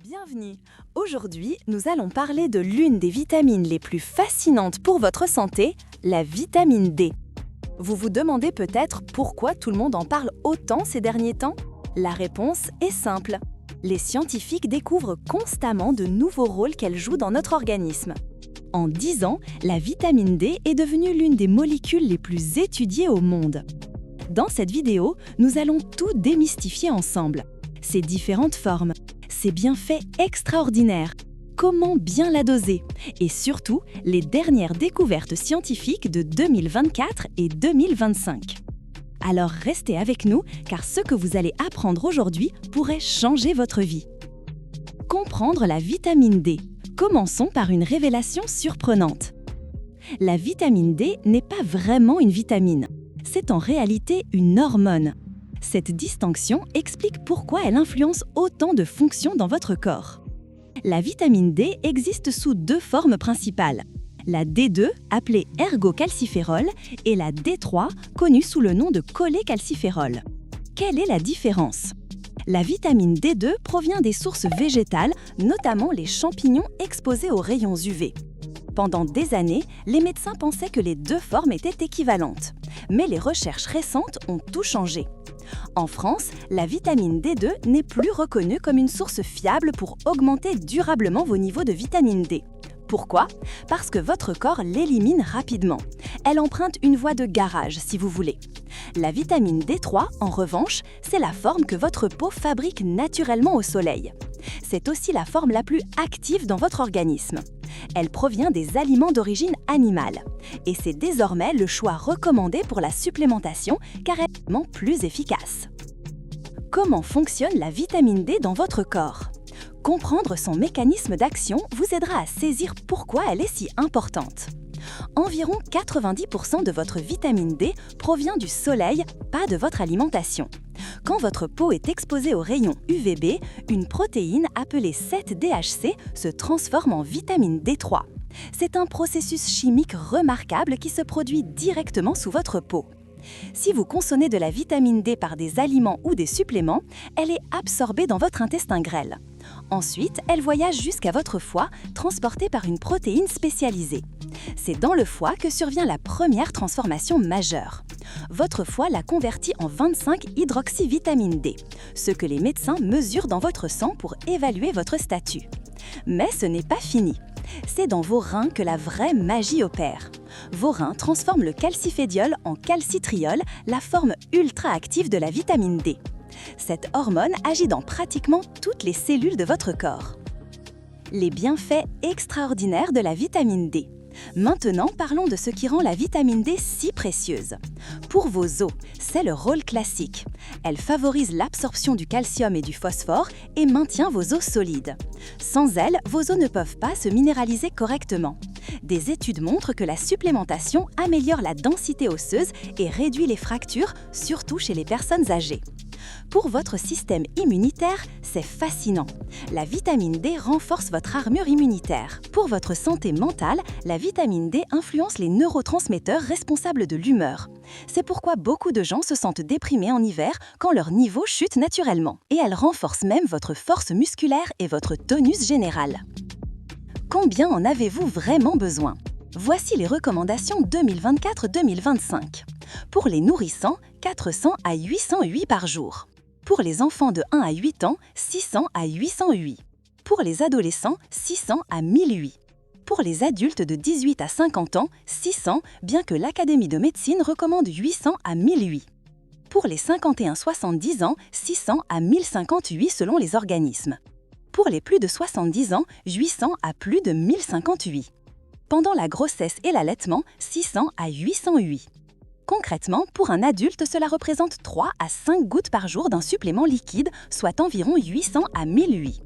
Bienvenue! Aujourd'hui, nous allons parler de l'une des vitamines les plus fascinantes pour votre santé, la vitamine D. Vous vous demandez peut-être pourquoi tout le monde en parle autant ces derniers temps? La réponse est simple. Les scientifiques découvrent constamment de nouveaux rôles qu'elle joue dans notre organisme. En 10 ans, la vitamine D est devenue l'une des molécules les plus étudiées au monde. Dans cette vidéo, nous allons tout démystifier ensemble. Ses différentes formes, ses bienfaits extraordinaires, comment bien la doser et surtout les dernières découvertes scientifiques de 2024 et 2025. Alors restez avec nous car ce que vous allez apprendre aujourd'hui pourrait changer votre vie. Comprendre la vitamine D. Commençons par une révélation surprenante. La vitamine D n'est pas vraiment une vitamine. C'est en réalité une hormone. Cette distinction explique pourquoi elle influence autant de fonctions dans votre corps. La vitamine D existe sous deux formes principales. La D2, appelée ergocalciférol, et la D3, connue sous le nom de cholécalciférol. Quelle est la différence? La vitamine D2 provient des sources végétales, notamment les champignons exposés aux rayons UV. Pendant des années, les médecins pensaient que les deux formes étaient équivalentes. Mais les recherches récentes ont tout changé. En France, la vitamine D2 n'est plus reconnue comme une source fiable pour augmenter durablement vos niveaux de vitamine D. Pourquoi? Parce que votre corps l'élimine rapidement. Elle emprunte une voie de garage, si vous voulez. La vitamine D3, en revanche, c'est la forme que votre peau fabrique naturellement au soleil. C'est aussi la forme la plus active dans votre organisme. Elle provient des aliments d'origine animale. Et c'est désormais le choix recommandé pour la supplémentation car elle est vraiment plus efficace. Comment fonctionne la vitamine D dans votre corps? Comprendre son mécanisme d'action vous aidera à saisir pourquoi elle est si importante. Environ 90% de votre vitamine D provient du soleil, pas de votre alimentation. Quand votre peau est exposée aux rayons UVB, une protéine appelée 7-DHC se transforme en vitamine D3. C'est un processus chimique remarquable qui se produit directement sous votre peau. Si vous consommez de la vitamine D par des aliments ou des suppléments, elle est absorbée dans votre intestin grêle. Ensuite, elle voyage jusqu'à votre foie, transportée par une protéine spécialisée. C'est dans le foie que survient la première transformation majeure. Votre foie la convertit en 25-hydroxyvitamine D, ce que les médecins mesurent dans votre sang pour évaluer votre statut. Mais ce n'est pas fini. C'est dans vos reins que la vraie magie opère. Vos reins transforment le calcifédiol en calcitriol, la forme ultra-active de la vitamine D. Cette hormone agit dans pratiquement toutes les cellules de votre corps. Les bienfaits extraordinaires de la vitamine D. Maintenant, parlons de ce qui rend la vitamine D si précieuse. Pour vos os, c'est le rôle classique. Elle favorise l'absorption du calcium et du phosphore et maintient vos os solides. Sans elle, vos os ne peuvent pas se minéraliser correctement. Des études montrent que la supplémentation améliore la densité osseuse et réduit les fractures, surtout chez les personnes âgées. Pour votre système immunitaire, c'est fascinant. La vitamine D renforce votre armure immunitaire. Pour votre santé mentale, la vitamine D influence les neurotransmetteurs responsables de l'humeur. C'est pourquoi beaucoup de gens se sentent déprimés en hiver quand leur niveau chute naturellement. Et elle renforce même votre force musculaire et votre tonus général. Combien en avez-vous vraiment besoin? Voici les recommandations 2024-2025. Pour les nourrissants, 400 à 800 UI par jour. Pour les enfants de 1 à 8 ans, 600 à 800 UI. Pour les adolescents, 600 à 1000 UI. Pour les adultes de 18 à 50 ans, 600, bien que l'Académie de médecine recommande 800 à 1000 UI. Pour les 51-70 ans, 600 à 1050 UI selon les organismes. Pour les plus de 70 ans, 800 à plus de 1050 UI. Pendant la grossesse et l'allaitement, 600 à 800 UI. Concrètement, pour un adulte, cela représente 3 à 5 gouttes par jour d'un supplément liquide, soit environ 800 à 1000 UI.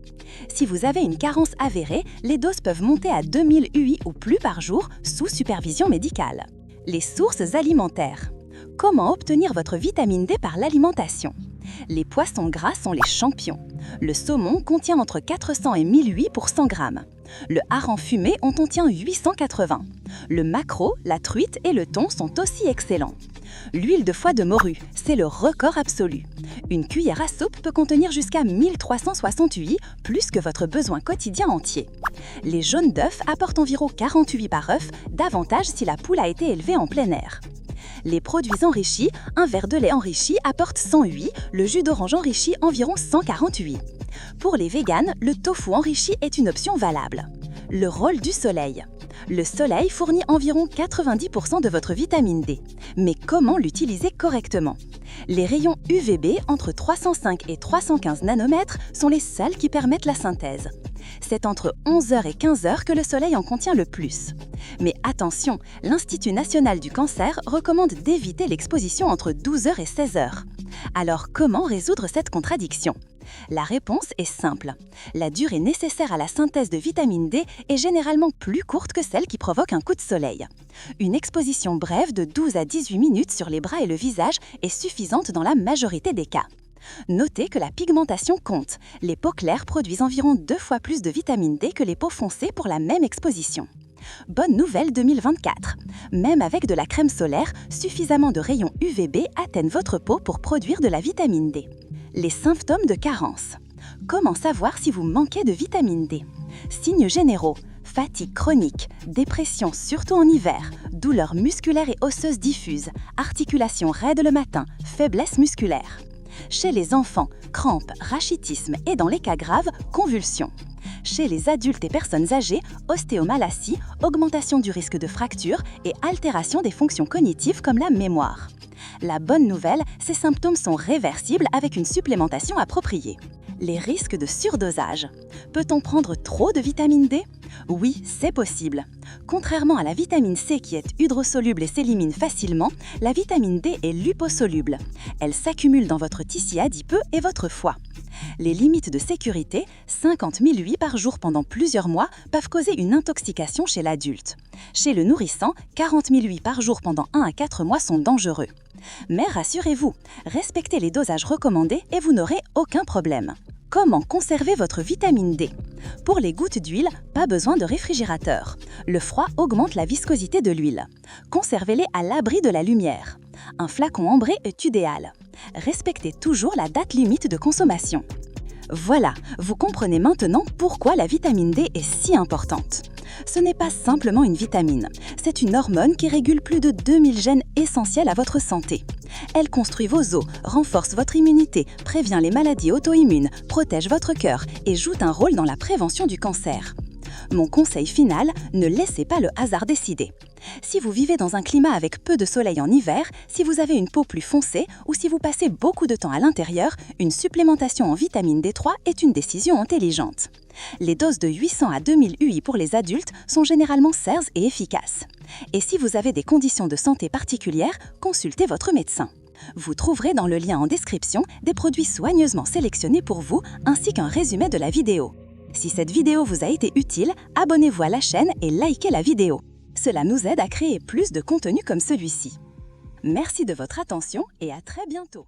Si vous avez une carence avérée, les doses peuvent monter à 2000 UI ou plus par jour sous supervision médicale. Les sources alimentaires. Comment obtenir votre vitamine D par l'alimentation? Les poissons gras sont les champions. Le saumon contient entre 400 et 1000 UI pour 100 grammes. Le hareng fumé en contient 880. Le maquereau, la truite et le thon sont aussi excellents. L'huile de foie de morue, c'est le record absolu. Une cuillère à soupe peut contenir jusqu'à 1368, plus que votre besoin quotidien entier. Les jaunes d'œufs apportent environ 48 par œuf, davantage si la poule a été élevée en plein air. Les produits enrichis, un verre de lait enrichi apporte 108, le jus d'orange enrichi environ 148. Pour les véganes, le tofu enrichi est une option valable. Le rôle du soleil. Le soleil fournit environ 90% de votre vitamine D. Mais comment l'utiliser correctement? Les rayons UVB entre 305 et 315 nanomètres sont les seuls qui permettent la synthèse. C'est entre 11h et 15h que le soleil en contient le plus. Mais attention, l'Institut national du cancer recommande d'éviter l'exposition entre 12h et 16h. Alors comment résoudre cette contradiction? La réponse est simple. La durée nécessaire à la synthèse de vitamine D est généralement plus courte que celle qui provoque un coup de soleil. Une exposition brève de 12 à 18 minutes sur les bras et le visage est suffisante dans la majorité des cas. Notez que la pigmentation compte. Les peaux claires produisent environ 2 fois plus de vitamine D que les peaux foncées pour la même exposition. Bonne nouvelle 2024. Même avec de la crème solaire, suffisamment de rayons UVB atteignent votre peau pour produire de la vitamine D. Les symptômes de carence. Comment savoir si vous manquez de vitamine D? Signes généraux. Fatigue chronique, dépression surtout en hiver, douleurs musculaires et osseuses diffuses, articulations raides le matin, faiblesse musculaire. Chez les enfants, crampes, rachitisme et dans les cas graves, convulsions. Chez les adultes et personnes âgées, ostéomalacie, augmentation du risque de fracture et altération des fonctions cognitives comme la mémoire. La bonne nouvelle, ces symptômes sont réversibles avec une supplémentation appropriée. Les risques de surdosage. Peut-on prendre trop de vitamine D? Oui, c'est possible. Contrairement à la vitamine C qui est hydrosoluble et s'élimine facilement, la vitamine D est liposoluble. Elle s'accumule dans votre tissu adipeux et votre foie. Les limites de sécurité, 50 000 UI par jour pendant plusieurs mois, peuvent causer une intoxication chez l'adulte. Chez le nourrisson, 40 000 UI par jour pendant 1 à 4 mois sont dangereux. Mais rassurez-vous, respectez les dosages recommandés et vous n'aurez aucun problème. Comment conserver votre vitamine D? Pour les gouttes d'huile, pas besoin de réfrigérateur. Le froid augmente la viscosité de l'huile. Conservez-les à l'abri de la lumière. Un flacon ambré est idéal. Respectez toujours la date limite de consommation. Voilà, vous comprenez maintenant pourquoi la vitamine D est si importante. Ce n'est pas simplement une vitamine, c'est une hormone qui régule plus de 2000 gènes essentiels à votre santé. Elle construit vos os, renforce votre immunité, prévient les maladies auto-immunes, protège votre cœur et joue un rôle dans la prévention du cancer. Mon conseil final, ne laissez pas le hasard décider. Si vous vivez dans un climat avec peu de soleil en hiver, si vous avez une peau plus foncée ou si vous passez beaucoup de temps à l'intérieur, une supplémentation en vitamine D3 est une décision intelligente. Les doses de 800 à 2000 UI pour les adultes sont généralement serres et efficaces. Et si vous avez des conditions de santé particulières, consultez votre médecin. Vous trouverez dans le lien en description des produits soigneusement sélectionnés pour vous ainsi qu'un résumé de la vidéo. Si cette vidéo vous a été utile, abonnez-vous à la chaîne et likez la vidéo. Cela nous aide à créer plus de contenu comme celui-ci. Merci de votre attention et à très bientôt.